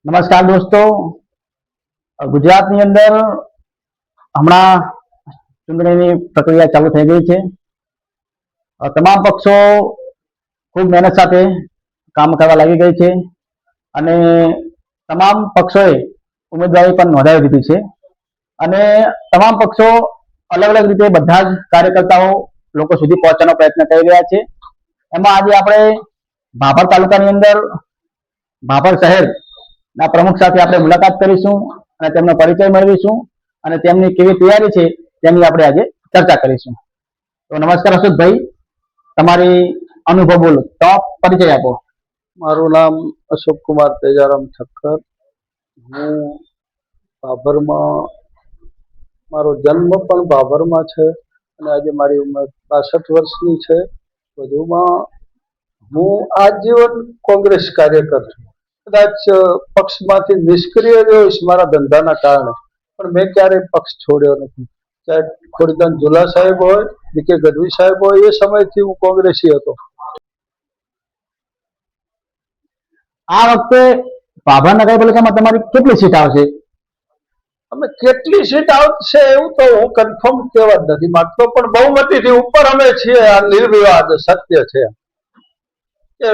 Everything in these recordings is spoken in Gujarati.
નમસ્કાર દોસ્તો, ગુજરાતની અંદર હમણાં ચૂંટણીની પ્રક્રિયા ચાલુ થઈ ગઈ છે. તમામ પક્ષો ખૂબ મહેનત સાથે કામ કરવા લાગી ગઈ છે અને તમામ પક્ષોએ ઉમેદવારી પણ નોંધાવી દીધી છે અને તમામ પક્ષો અલગ અલગ રીતે બધા જ કાર્યકર્તાઓ લોકો સુધી પહોંચવાનો પ્રયત્ન કરી રહ્યા છે. એમાં આજે આપણે ભાભર તાલુકાની અંદર ભાભર શહેર ના પ્રમુખ સાથે આપણે મુલાકાત કરીશું અને તેમનો પરિચય મેળવીશું અને તેમની કેવી તૈયારી છે તેની આપણે આજે ચર્ચા કરીશું. તો નમસ્કાર અશોકભાઈ, તમારી અનુભવ બોલો, તો પરિચય આપો. મારું નામ અશોક કુમાર તેજારામ ઠક્કર. હું ભાભરમાં, મારો જન્મ પણ ભાભરમાં છે અને આજે મારી ઉંમર 62 વર્ષની છે. વધુમાં હું આજીવન કોંગ્રેસ કાર્યકર છું. કદાચ પક્ષમાંથી નિષ્ક્રિય રહ્યો મારા ધંધાના કારણે, પણ મેં ક્યારેય પક્ષ છોડ્યો નથી. ચાહે ખોડીદાન ઝુલા સાહેબ હોય, ડીકે ગઢવી સાહેબ હોય, એ સમયથી હું કોંગ્રેસી હતો. આ વખતે ભાભર નગરપાલિકામાં તમારી કેટલી સીટ આવશે? અમે કેટલી સીટ આવશે એવું તો હું કન્ફર્મ કહેવા જ નથી માંગતો, પણ બહુમતીથી ઉપર અમે છીએ. આ નિર્વિવાદ સત્ય છે કે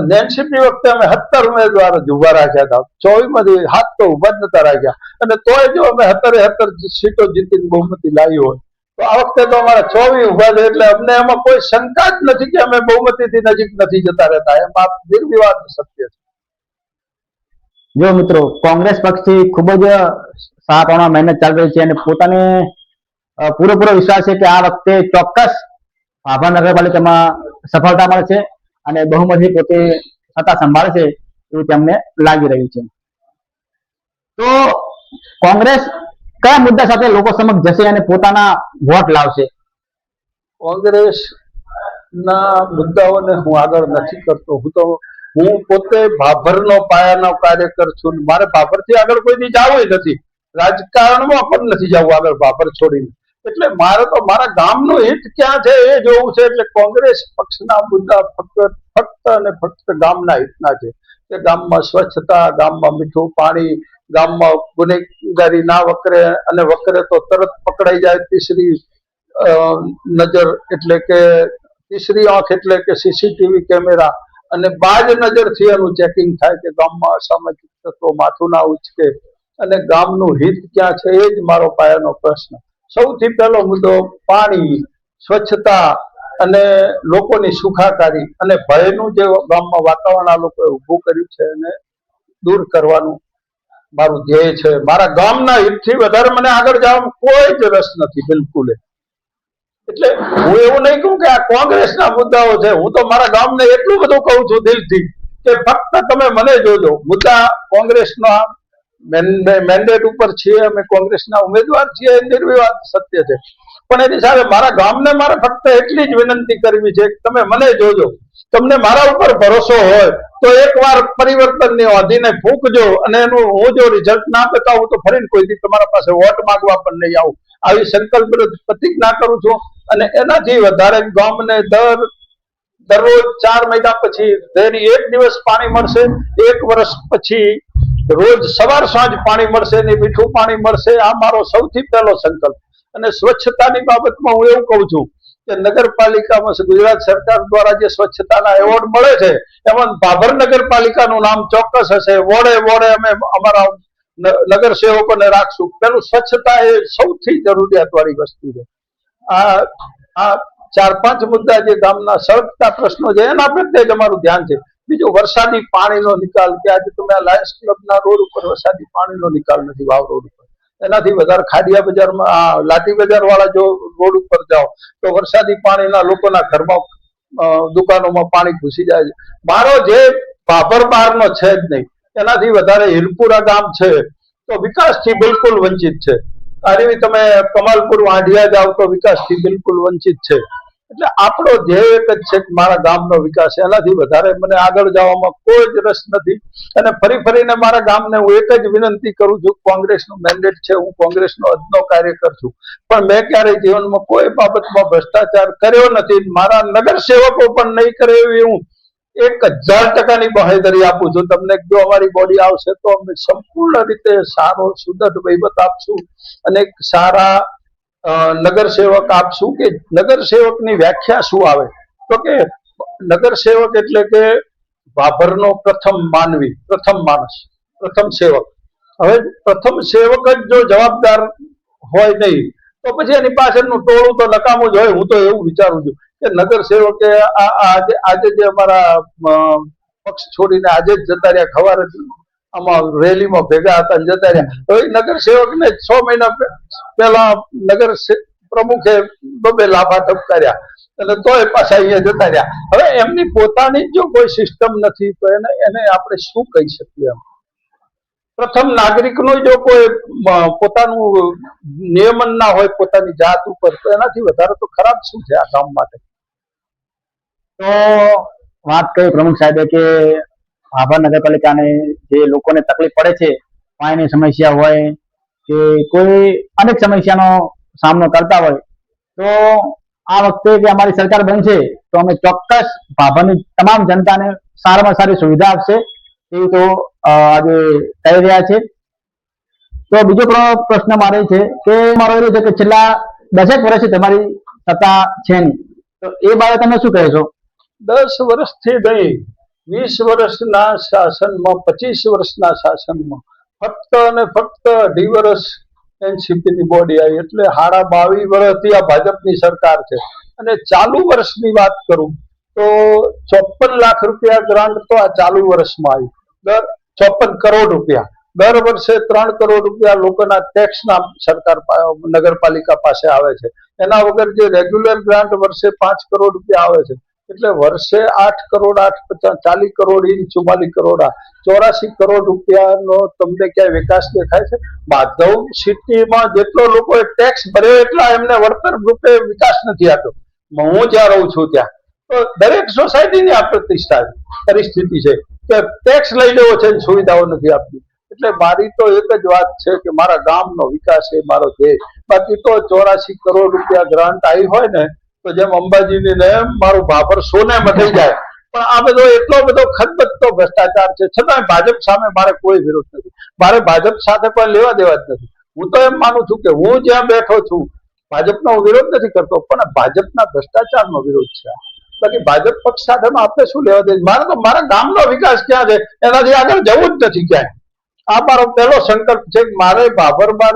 નેનશીપની વખતે અમે 17 ઉમેદવાર જ ઉભા રાખ્યા હતા. 24 માંથી 7 તો ઉભા જ નતા રાખ્યા અને તોય જો અમે 17 સીટો જીતીને બહુમતી લાવી હોય તો આ વખતે તો અમારા 24 ઉભા છે. એટલે અમને એમાં કોઈ શંકા જ નથી કે અમે બહુમતીથી નજીક નથી જતા રહેતા. એમાં નિર્વિવાદ સત્ય છે. જો મિત્રો, કોંગ્રેસ પક્ષથી ખૂબ જ સાત મહેનત ચાલી રહી છે અને પોતાને પૂરેપૂરો વિશ્વાસ છે કે આ વખતે ચોક્કસ ભાભર નગરપાલિકામાં સફળતા મળશે અને બહુમતી પોતે સત્તા સંભાળશે એવું તેમને લાગી રહ્યું છે. તો કોંગ્રેસ કયા મુદ્દા સાથે લોકો સમક્ષ જશે અને પોતાના વોટ લાવશે? કોંગ્રેસ ના મુદ્દાઓને હું આગળ નથી કરતો. હું પોતે ભાભરનો પાયાનો કાર્યકર છું. મારે ભાભરથી આગળ કોઈથી જવું નથી, રાજકારણમાં પણ નથી જવું આગળ ભાભર છોડીને. એટલે મારે તો મારા ગામનું હિત ક્યાં છે એ જોવું છે. એટલે કોંગ્રેસ પક્ષના મુદ્દા ફક્ત અને ફક્ત ગામના હિતના છે કે ગામમાં સ્વચ્છતા, ગામમાં મીઠું પાણી, ગામમાં ગુનેગારી ના વકરે અને વકરે તો તરત પકડાઈ જાય. તીસરી નજર એટલે કે તીસરી આંખ એટલે કે સીસીટીવી કેમેરા અને બાજ નજરથી એનું ચેકિંગ થાય કે ગામમાં અસામાજિક તત્વો માથું ના ઉચકે અને ગામનું હિત ક્યાં છે એ જ મારો પાયાનો પ્રશ્ન. સૌથી પહેલો મુદ્દો પાણી, સ્વચ્છતા અને લોકોની સુખાકારી અને ભયનું જે ગામમાં વાતાવરણ આ લોકોએ ઊભું કર્યું છે એને દૂર કરવાનું મારું ધ્યેય છે. મારા ગામના હિતથી વધારે મને આગળ જવામાં કોઈ જ રસ નથી બિલકુલ. એટલે હું એવું નહીં કહું કે આ કોંગ્રેસના મુદ્દાઓ છે. હું તો મારા ગામને એટલું બધું કહું છું દિલથી કે ફક્ત તમે મને જોજો. મુદ્દા કોંગ્રેસના મેન્ડેટ ઉપર છીએ, અમે કોંગ્રેસના ઉમેદવાર છીએ, નિર્વિવાદ સત્ય છે. પણ એની સાથે મારા ગામને મારે ફક્ત એટલી જ વિનંતી કરવી છે કે તમે મને જોજો. તમને મારા ઉપર ભરોસો હોય તો એકવાર પરિવર્તનની આંધીને ફૂંકજો અને એનું હું જો રિઝલ્ટ ના બતાવું તો ફરીને કોઈ દી તમારા પાસે વોટ માંગવા પણ નહીં આવું. આવી સંકલ્પ પ્રતિજ્ઞા કરું છું. અને એનાથી વધારે ગામને દરરોજ 4 મહિના પછી દૈનિક 1 દિવસ પાણી મળશે, 1 વર્ષ પછી રોજ સવાર સાંજ પાણી મળશે ને મીઠું પાણી મળશે. આ મારો સૌથી પહેલો સંકલ્પ. અને સ્વચ્છતાની બાબતમાં હું એવું કહું છું કે નગરપાલિકામાં ગુજરાત સરકાર દ્વારા જે સ્વચ્છતાના એવોર્ડ મળે છે એમાં ભાભર નગરપાલિકાનું નામ ચોક્કસ હશે. વોર્ડે વોર્ડે અમે અમારા નગર સેવકોને રાખશું. પેલું સ્વચ્છતા એ સૌથી જરૂરિયાત વાળી વસ્તુ છે. આ 4-5 મુદ્દા જે ગામના સળગતા પ્રશ્નો છે એના પ્રત્યે જ અમારું ધ્યાન છે. બીજું વરસાદી પાણીનો નિકાલ, કે આજે તમે આ લાયન્સ ક્લબના રોડ ઉપર વરસાદી પાણીનો નિકાલ નથી વાવ રોડ ઉપર. એનાથી વધારે ખાડિયા બજારમાં, લાઠી બજાર વાળા જો રોડ ઉપર જાઓ તો વરસાદી પાણીના લોકોના ઘરમાં, દુકાનોમાં પાણી ઘૂસી જાય છે. મારો જે ભાભર બહારનો છે જ નહીં. એનાથી વધારે હિરપુરા ગામ છે તો વિકાસથી બિલકુલ વંચિત છે. આરવી તમે કમાલપુર વાંઢિયા જાવ તો વિકાસથી બિલકુલ વંચિત છે. એટલે આપણો ધ્યેય એક જ છે કે મારા ગામનો વિકાસ. એનાથી વધારે મને આગળ જવામાં કોઈ જ રસ નથી. અને ફરીને મારા ગામને હું એક જ વિનંતી કરું છું, કોંગ્રેસનું મેન્ડેટ છે, હું કોંગ્રેસનો અદનો કાર્યકર છું, પણ મેં ક્યારેય જીવનમાં કોઈ બાબતમાં ભ્રષ્ટાચાર કર્યો નથી. મારા નગર સેવકો પણ નહીં કરે એવી હું 1000% બાંહેધરી આપું છું તમને. જો અમારી બોડી આવશે તો અમે સંપૂર્ણ રીતે સારો સુદૃઢ વહીવટ આપશું અને એક સારા નગરસેવક આપશું. કે નગરસેવકની વ્યાખ્યા શું આવે તો કે નગરસેવક એટલે કે ભાભરનો પ્રથમ માનવી, પ્રથમ માણસ, પ્રથમ સેવક. હવે પ્રથમ સેવક જ જો જવાબદાર હોય નહીં તો પછી એની પાછળનું ટોળું તો નકામું જ હોય. હું તો એવું વિચારું છું કે નગરસેવકે આજે જે અમારા પક્ષ છોડીને આજે જ જતા રહ્યા, ખવારે આમાં રેલીમાં ભેગા હતા અને જતા રહ્યા. હવે નગરસેવકને 6 મહિના પહેલા નગર પ્રમુખે 2 લાફા ઠપકાર્યા અને તોય પાછા અહીંયા જતા રહ્યા. હવે એમની પોતાની જો કોઈ સિસ્ટમ નથી તો એને આપણે શું કહી શકીએ? પ્રથમ નાગરિકનું જો કોઈ પોતાનું નિયમન ના હોય પોતાની જાત ઉપર તો એનાથી વધારે તો ખરાબ શું છે આ ગામ માટે? તો વાત કરી પ્રમુખ સાહેબે કે ભાભર નગરપાલિકાને જે લોકોને તકલીફ પડે છે, પાણીની સમસ્યા હોય કે કોઈ અનેક સમસ્યાનો સામનો કરતા હોય, તો આ વખતે જે અમારી સરકાર બનશે તો અમે ચોક્કસ ભાભરની તમામ જનતાને સારામાં સારી સુવિધા આપશે એ તો આજે કહી રહ્યા છે. તો બીજો પ્રશ્ન મારે છે કે મારો એ છે કે છેલ્લા 10 વર્ષથી તમારી સત્તા છે નહીં, તો એ બાબતે તમે શું કહેશો? 10 વર્ષથી નહીં, 20 વર્ષના શાસનમાં, 25 વર્ષના શાસનમાં ફક્ત અને ફક્ત 2.5 વર્ષ એનસીપીની બોડી આવી એટલે 22 વર્ષથી આ ભાજપની સરકાર છે. અને ચાલુ વર્ષની વાત કરું તો 54 લાખ રૂપિયા ગ્રાન્ટ તો આ ચાલુ વર્ષમાં આવી. 54 કરોડ રૂપિયા દર વર્ષે 3 કરોડ રૂપિયા લોકોના ટેક્સના સરકાર નગરપાલિકા પાસે આવે છે. એના વગર જે રેગ્યુલર ગ્રાન્ટ વર્ષે 5 કરોડ રૂપિયા આવે છે એટલે વર્ષે 8 કરોડ 40 કરોડ 44 કરોડ 84 કરોડ રૂપિયાનો તમને ક્યાંય વિકાસ દેખાય છે? માધવ સિટીમાં જેટલો લોકોએ ટેક્સ ભર્યો એટલા એમને વળતર રૂપે વિકાસ નથી આપ્યો. હું જ્યાં રહું છું ત્યાં તો દરેક સોસાયટીની આ પરિસ્થિતિ છે કે ટેક્સ લઈ લેવો છે સુવિધાઓ નથી આપતી. એટલે મારી તો એક જ વાત છે કે મારા ગામનો વિકાસ એ મારો ધ્યેય. બાકી તો 84 કરોડ રૂપિયા ગ્રાન્ટ આવી હોય ને તો જેમ અંબાજીની ને મારું ભાભર સોનામાં થઈ જાય. પણ આ બધો એટલો બધો ખતબત્તો ભ્રષ્ટાચાર છે છતાં ભાજપ સામે મારે કોઈ વિરોધ નથી. મારે ભાજપ સાથે કોઈ લેવા દેવા જ નથી. હું તો એમ માનું છું કે હું જ્યાં બેઠો છું ભાજપનો વિરોધ નથી કરતો પણ ભાજપના ભ્રષ્ટાચારનો વિરોધ છે. બાકી ભાજપ પક્ષ સાથે આપણે શું લેવા દે? મારે તો મારા ગામનો વિકાસ ક્યાં છે એનાથી આગળ જવું જ નથી ક્યાંય. આ મારો પહેલો સંકલ્પ છે કે મારે ભાભરમાં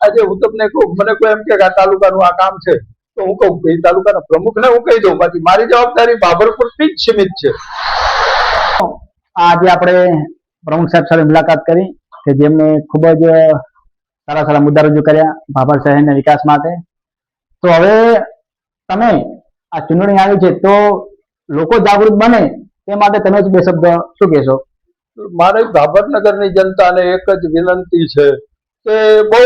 આજે હું તમને કહું, મને કોઈ એમ કે આ તાલુકાનું આ કામ છે તો હું કહું એ તાલુકાના પ્રમુખને હું કહી દઉં. બાકી મારી જવાબદારી ભાભર પૂરતી જ સીમિત છે. આજે આપણે પ્રમુખ સાહેબ સાથે મુલાકાત કરી કે જેમને ખૂબ જ સારા સારા મુદ્દા રજૂ કર્યા ભાભર શહેરના વિકાસ માટે. તો હવે તમે આ ચૂંટણી આવી છે તો લોકો જાગૃત બને તે માટે તમે જ 2 શબ્દ શું કહેશો? મારી ભાભરનગરની જનતાને એક જ વિનંતી છે કે બહુ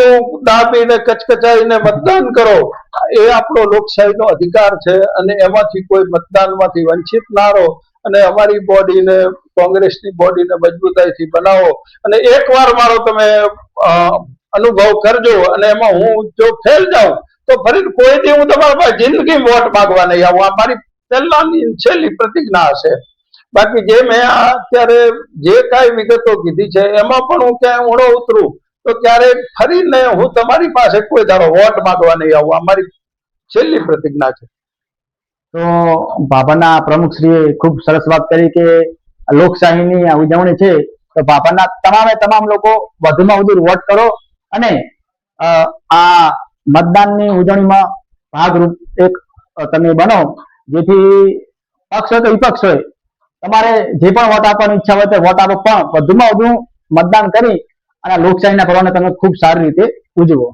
દાબીને કચકચાઈને મતદાન કરો. એ આપણો લોકશાહીનો અધિકાર છે અને એમાંથી કોઈ મતદાનમાંથી વંચિત ના રહો. અને અમારી બોડીને, કોંગ્રેસની બોડીને મજબૂતાઈથી બનાવો. અને એકવાર મારો તમે અનુભવ કરજો અને એમાં હું જો ફેલ જાઉં તો ફરી કોઈ દી હું તમારા પાસે જિંદગી વોટ માંગવા નહીં આવું. આ મારી પહેલાની છેલ્લી પ્રતિજ્ઞા હશે. બાકી જે મેં અત્યારે જે કાંઈ વિગતો કીધી છે એમાં પણ હું ક્યાંય ઊંડો ઉતરું તો ક્યારેક ફરીને હું તમારી પાસે કોઈ દાડો વોટ માંગવા નહીં આવું. આ મારી છેલ્લી પ્રતિજ્ઞા છે. તો ભાભરના પ્રમુખશ્રીએ ખૂબ સરસ વાત કરી કે લોકશાહીની આ ઉજવણી છે તો ભાભરના તમામ લોકો વધુમાં વધુ વોટ કરો અને આ મતદાનની ઉજવણીમાં ભાગરૂપ એક તમે બનો, જેથી પક્ષ હોય કે વિપક્ષ હોય તમારે જે પણ વોટ આપવાની ઈચ્છા હોય તે વોટ આપો, પણ વધુમાં વધુ મતદાન કરી અને લોકશાહીના પર્વને તમે ખૂબ સારી રીતે ઉજવો.